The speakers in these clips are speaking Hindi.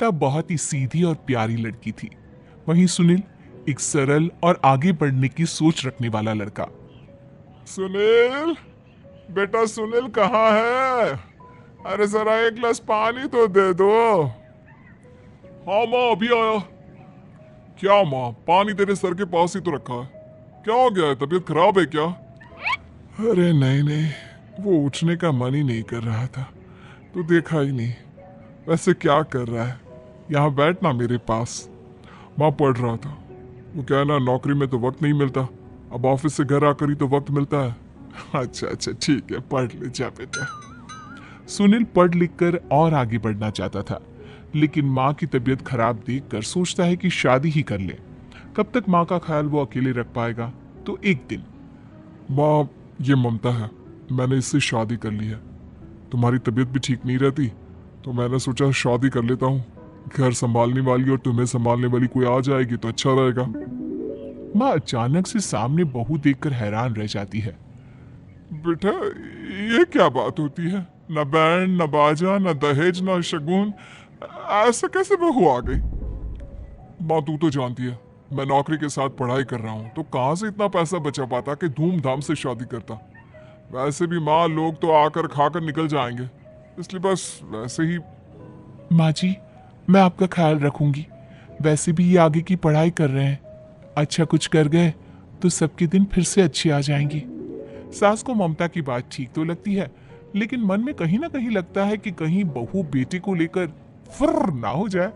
ममता बहुत ही सीधी और प्यारी लड़की थी, वहीं सुनील एक सरल और आगे बढ़ने की सोच रखने वाला लड़का। सुनील, बेटा सुनील कहाँ है? अरे जरा एक गिलास पानी तो दे दो। हाँ माँ, अभी आया। क्या माँ, पानी तेरे सर के पास ही तो रखा है। क्या हो गया है, तबीयत खराब है क्या? अरे नहीं नहीं, वो उठने का मन ही नहीं कर रहा था, तो देखा ही नहीं। वैसे क्या कर रहा है? यहाँ बैठना मेरे पास। माँ पढ़ रहा था। वो क्या है ना, नौकरी में तो वक्त नहीं मिलता, अब ऑफिस से घर आकर ही तो वक्त मिलता है। अच्छा अच्छा ठीक है, पढ़ ले जा बेटा। सुनील पढ़ लिख कर और आगे बढ़ना चाहता था, लेकिन माँ की तबीयत खराब देखकर सोचता है कि शादी ही कर ले। कब तक माँ का ख्याल वो अकेले रख पाएगा? तो एक दिन, माँ, ये ममता है, मैंने इससे शादी कर ली है। तुम्हारी तबीयत भी ठीक नहीं रहती, तो मैंने सोचा शादी कर लेता हूँ। घर संभालने वाली और तुम्हें संभालने वाली कोई आ जाएगी तो अच्छा रहेगा। माँ अचानक से सामने बहू देखकर हैरान रह जाती है। बेटा, ये क्या बात होती है? न बैंड, न बाजा, न दहेज, न शगुन, ऐसा कैसे बहू आ गई? माँ तू तो जानती है, मैं नौकरी के साथ पढ़ाई कर रहा हूँ, तो कहाँ से इतना पैसा बचा पाता कि धूमधाम से शादी करता। वैसे भी माँ, लोग तो आकर खाकर निकल जाएंगे, इसलिए बस वैसे ही। माँ जी, मैं आपका ख्याल रखूंगी। वैसे भी ये आगे की पढ़ाई कर रहे हैं, अच्छा कुछ कर गए तो सबके दिन फिर से अच्छे आ जाएंगे। सास को ममता की बात ठीक तो लगती है, लेकिन मन में कहीं ना कहीं लगता है कि कहीं बहू बेटे को लेकर फुर्र ना हो जाए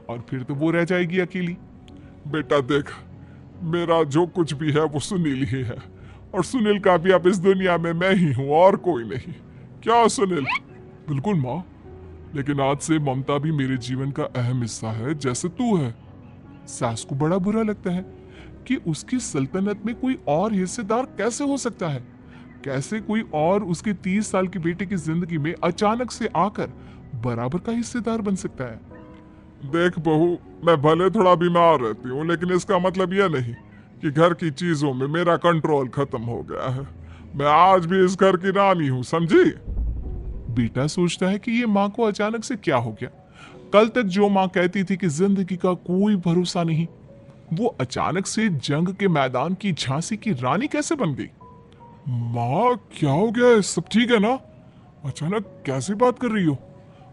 और फिर तो वो रह जाएगी अकेली। बेटा देख, मेरा जो कुछ भी है वो सुनील ही है, और सुनील का भी अब इस दुनिया में मैं ही हूँ और कोई नहीं। क्या सुनील? बिल्कुल माँ, लेकिन आज से ममता भी मेरे जीवन का अहम हिस्सा है, जैसे तू है। सास को बड़ा बुरा लगता है कि उसकी सल्तनत में कोई और हिस्सेदार कैसे हो सकता है। कैसे कोई और उसके 30 साल के बेटे की जिंदगी में अचानक से आकर बराबर का हिस्सेदार बन सकता है। देख बहू, मैं भले थोड़ा बीमार रहती हूँ, लेकिन इसका मतलब यह नहीं कि घर की चीजों में मेरा कंट्रोल खत्म हो गया है। मैं आज भी इस घर की रानी हूँ, समझी? बेटा सोचता है कि ये माँ को अचानक से क्या हो गया। कल तक जो माँ कहती थी कि जिंदगी का कोई भरोसा नहीं, वो अचानक से जंग के मैदान की झांसी की रानी कैसे बन गई? माँ क्या हो गया है? सब ठीक है ना? अचानक कैसी बात कर रही हो?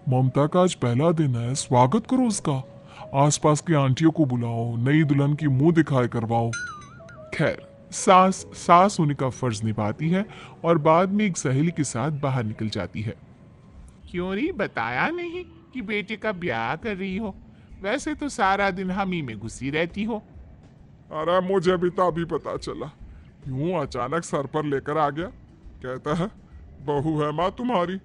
ममता का आज पहला दिन है, स्वागत करो उसका। आसपास की आंटियों को बुलाओ, नई दुल्हन की मुंह दिखाए करवाओ। खैर, सास सास होने का फर्ज निभाती है और बाद में एक सहेली के साथ बाहर निकल जाती है। क्यों री, बताया नहीं कि बेटे का ब्याह कर रही हो? वैसे तो सारा दिन हम ही में घुसी रहती हो। अरे मुझे भी तो अभी पता चला, यूं अचानक सर पर लेकर आ गया। कहता है बहू है माँ तुम्हारी।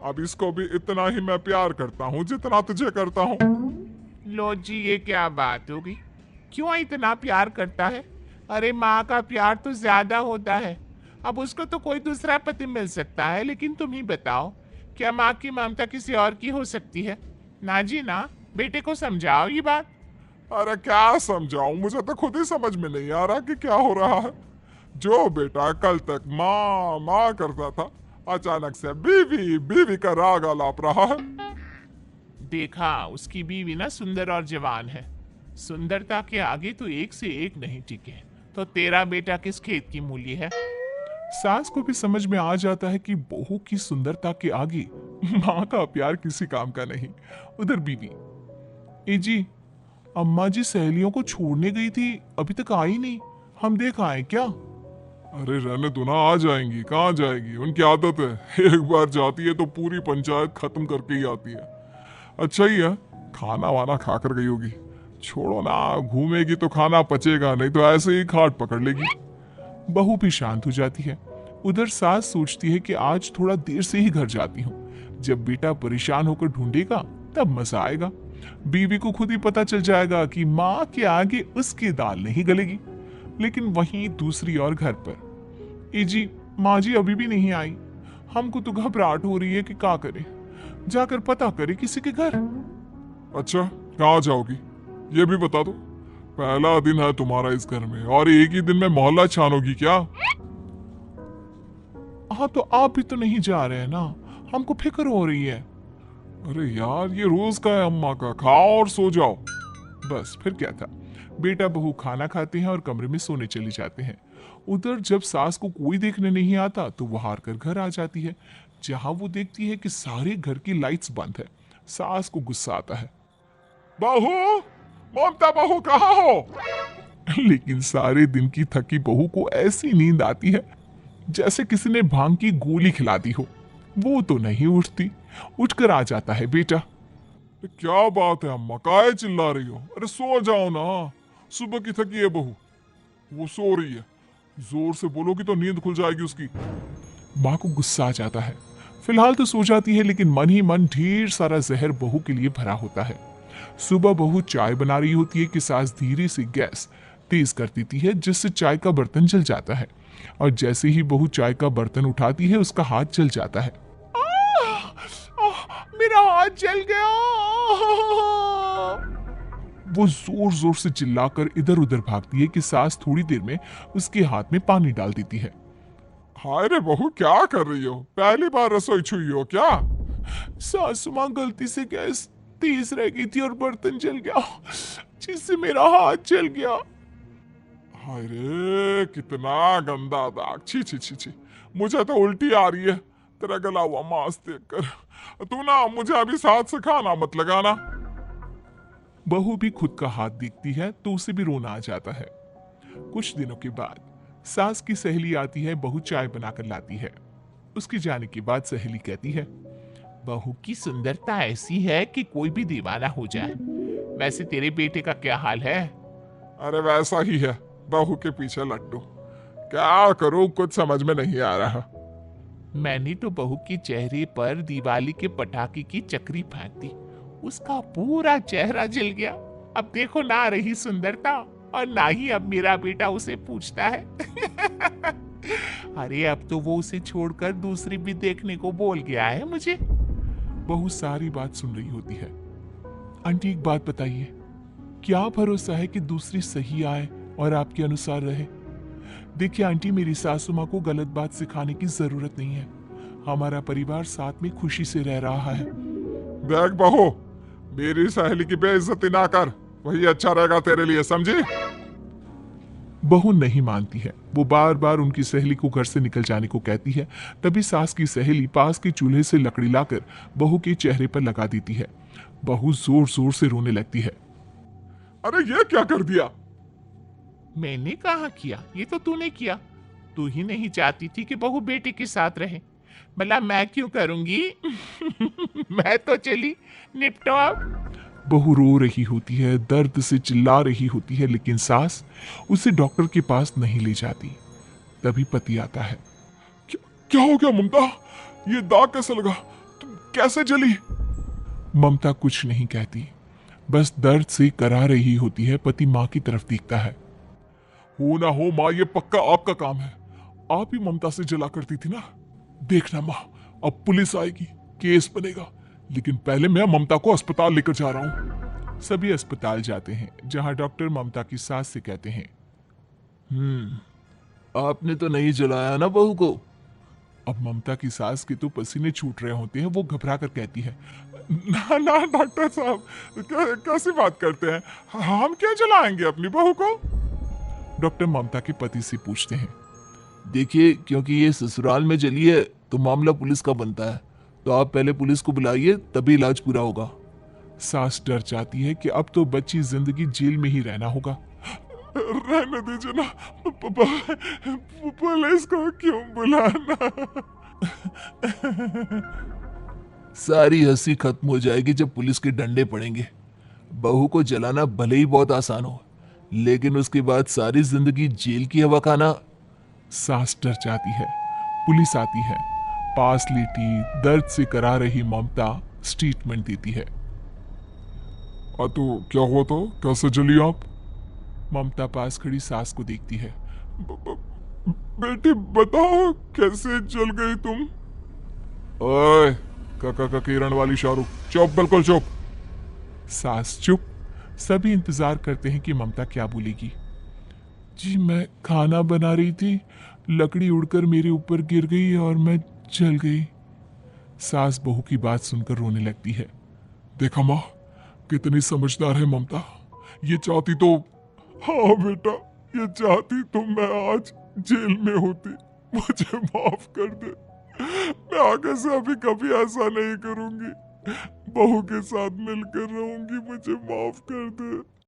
अब इसको भी इतना ही मैं प्यार करता हूँ जितना तुझे करता हूँ। लो जी, ये क्या बात होगी? क्यों इतना प्यार करता है? अरे माँ का प्यार तो ज्यादा होता है। अब उसको तो कोई दूसरा पति मिल सकता है, लेकिन तुम ही बताओ, क्या माँ की ममता किसी और की हो सकती है? ना जी ना, बेटे को समझाओ ये बात। अरे क्या समझाऊं, मुझे तो खुद ही समझ में नहीं आ रहा कि क्या हो रहा है। जो बेटा कल तक माँ माँ करता था, अचानक से बीवी बीवी का राग आलाप रहा है। देखा, उसकी बीवी ना सुंदर और जवान है। सुंदरता के आगे तो एक से एक नहीं टिके, तो तेरा बेटा किस खेत की मूली है? सास को भी समझ में आ जाता है कि बहू की सुंदरता के आगे माँ का प्यार किसी काम का नहीं। उधर बीवी, ए जी, अम्मा जी सहेलियों को छोड़ने गई थी, अभी तक आई नहीं, हम देख आए क्या? अरे रहने दो ना, आ जाएंगी। कहाँ जाएगी, उनकी आदत है। एक बार जाती है तो पूरी पंचायत खत्म करके ही आती है। अच्छा ही है, खाना वाना खा कर गई होगी। छोड़ो ना, घूमेगी तो खाना पचेगा, नहीं तो ऐसे ही खाट पकड़ लेगी। बहू भी शांत हो जाती है। उधर सास सोचती है कि आज थोड़ा देर से ही घर जाती हूँ, जब बेटा परेशान होकर ढूंढेगा तब मजा आएगा। बीवी को खुद ही पता चल जाएगा कि माँ के आगे उसकी दाल नहीं गलेगी। लेकिन वहीं दूसरी ओर घर पर, ए जी, माँ जी अभी भी नहीं आई। हमको तो घबराहट हो रही है कि क्या करें, जाकर पता करे किसी के घर। अच्छा, कहाँ जाओगी ये भी बता दो। पहला दिन है तुम्हारा इस घर में, और एक ही दिन में मोहल्ला छानोगी क्या? हाँ, तो आप भी तो नहीं जा रहे हैं ना, हमको फिक्र हो रही है। अरे यार, ये रोज का है अम्मा का, खाओ और सो जाओ। बस फिर क्या था, बेटा बहू खाना खाते हैं और कमरे में सोने चले जाते हैं। उधर जब सास को कोई देखने नहीं आता तो वो हार कर घर आ जाती है, जहां वो देखती है कि सारे घर की लाइट्स बंद है। सास को गुस्सा आता है। बहू, ममता बहू कहाँ हो? लेकिन सारे दिन की थकी बहू को ऐसी नींद आती है जैसे किसी ने भांग की गोली खिला दी हो। वो तो नहीं उठती। उठकर आ जाता है बेटा। क्या बात है अम्मा, काहे चिल्ला रही हो? अरे सो जाओ ना, सुबह की थकी है बहू, वो सो रही है। जोर से बोलोगी तो नींद खुल जाएगी उसकी। माँ को गुस्सा आ जाता है। फिलहाल तो सो जाती है, लेकिन मन ही मन ढेर सारा जहर बहू के लिए भरा होता है। सुबह बहू चाय बना रही होती है कि सास धीरे से गैस तेज कर देती है, जिससे चाय का बर्तन जल जाता है। और जैसे ही बहू चाय का बर्तन उठाती है उसका हाथ जल जाता है। मेरा हाथ जल गया। वो जोर जोर से चिल्लाकर इधर उधर भागती है कि सास थोड़ी देर में उसके हाथ में पानी डाल देती है। हाय रे बहू, क्या कर रही हो? पहली बार रसोई छुई हो क्या? सासू मां गलती से गैस तेज रह गई थी और बर्तन जल गया, जिससे मेरा हाथ जल गया। हाय रे, कितना गंदा दाग, छी छी छी छी। मुझे तो उल्टी आ रही है तेरा गला हुआ मांस देखकर। तू ना मुझे अभी साथ से खाना मत लगाना। बहू भी खुद का हाथ देखती है तो उसे भी रोना आ जाता है। कुछ दिनों के बाद सास की सहेली आती है, बहू चाय बनाकर लाती है। उसके जाने के बाद सहेली कहती है, बहू की सुंदरता ऐसी है कि कोई भी दीवाना हो जाए। वैसे तेरे बेटे का क्या हाल है? अरे वैसा ही है, बहू के पीछे लट्टू। क्या करूं, कुछ समझ में नहीं आ रहा। मैंने तो बहू के चेहरे पर दिवाली के पटाखे की चक्री फेंक दी, उसका पूरा चेहरा जल गया। अब देखो ना रही सुंदरता, और ना ही अब मेरा बेटा उसे पूछता है। अरे अब तो वो उसे छोड़कर दूसरी भी देखने को बोल गया है मुझे। बहू सारी बात सुन रही होती है। आंटी एक बात बताइए, क्या भरोसा है कि दूसरी सही आए और आपके अनुसार रहे? देखिए आंटी, मेरी सासू माँ को गलत बात सिखाने की जरूरत नहीं है। हमारा परिवार साथ में खुशी से रह रहा है। देख बहू, मेरी सहेली की बेइज्जती ना कर, वही अच्छा रहेगा तेरे लिए, समझी? बहू नहीं मानती है। वो बार बार उनकी सहेली को घर से निकल जाने को कहती है। तभी सास की सहेली पास के चूल्हे से लकड़ी लाकर बहू के चेहरे पर लगा देती है। बहू जोर जोर से रोने लगती है। अरे ये क्या कर दिया? मैंने कहा किया, ये तो तूने किया। तू ही नहीं चाहती थी कि बहू बेटे के साथ रहे, भला मैं क्यों करूंगी? मैं तो चली, निपटो अब। बहू रो रही होती है, दर्द से चिल्ला रही होती है, लेकिन सास उसे डॉक्टर के पास नहीं ले जाती। तभी पति आता है। क्या हो गया ममता? ये दाग कैसे लगा? तुम कैसे जली? ममता कुछ नहीं कहती, बस दर्द से करा रही होती है। पति माँ की तरफ देखता है। हो ना हो माँ, ये पक्का आपका काम है। आप ही ममता से जला करती थी ना। देखना माँ, अब पुलिस आएगी, केस बनेगा, लेकिन पहले मैं ममता को अस्पताल लेकर जा रहा हूँ। सभी अस्पताल जाते हैं, जहां डॉक्टर ममता की सास से कहते हैं, आपने तो नहीं जलाया ना बहू को? अब ममता की सास के तो पसीने छूट रहे होते हैं। वो घबरा कर कहती है, ना ना डॉक्टर साहब, कैसी बात करते हैं? हम क्या जलाएंगे अपनी बहू को? डॉक्टर ममता के पति से पूछते हैं, देखिए, क्योंकि ये ससुराल में जली है तो मामला पुलिस का बनता है, तो आप पहले पुलिस को बुलाइए, तभी इलाज पूरा होगा। सास डर जाती है कि अब तो बच्ची जिंदगी जेल में ही रहना होगा। रहने दीजिए ना, पुलिस को क्यों बुलाना? सारी हंसी खत्म हो जाएगी जब पुलिस के डंडे पड़ेंगे। बहू को जलाना भले ही बहुत आसान हो, लेकिन उसके बाद सारी जिंदगी जेल की हवा खाना। सास डर जाती है। पुलिस आती है। पास लेटी दर्द से करा रही ममता स्टेटमेंट देती है। तो क्या हुआ था? कैसे जली आप? ममता पास खड़ी सास को देखती है। बेटी बताओ, कैसे जल गई तुम? ओए, काका किरण वाली शाहरुख, चुप, बिल्कुल चुप। सास चुप। सभी इंतजार करते हैं कि ममता क्या बोलेगी। जी, मैं खाना बना रही थी, लकड़ी उड़कर मेरे ऊपर गिर गई और मैं जल गई। सास बहू की बात सुनकर रोने लगती है। देखा माँ, कितनी समझदार है ममता। ये चाहती तो, हाँ बेटा, ये चाहती तो मैं आज जेल में होती। मुझे माफ कर दे। मैं आगे से अभी कभी ऐसा नहीं करूंगी। बहू के साथ मिलकर रहूंगी। मुझे माफ कर दे।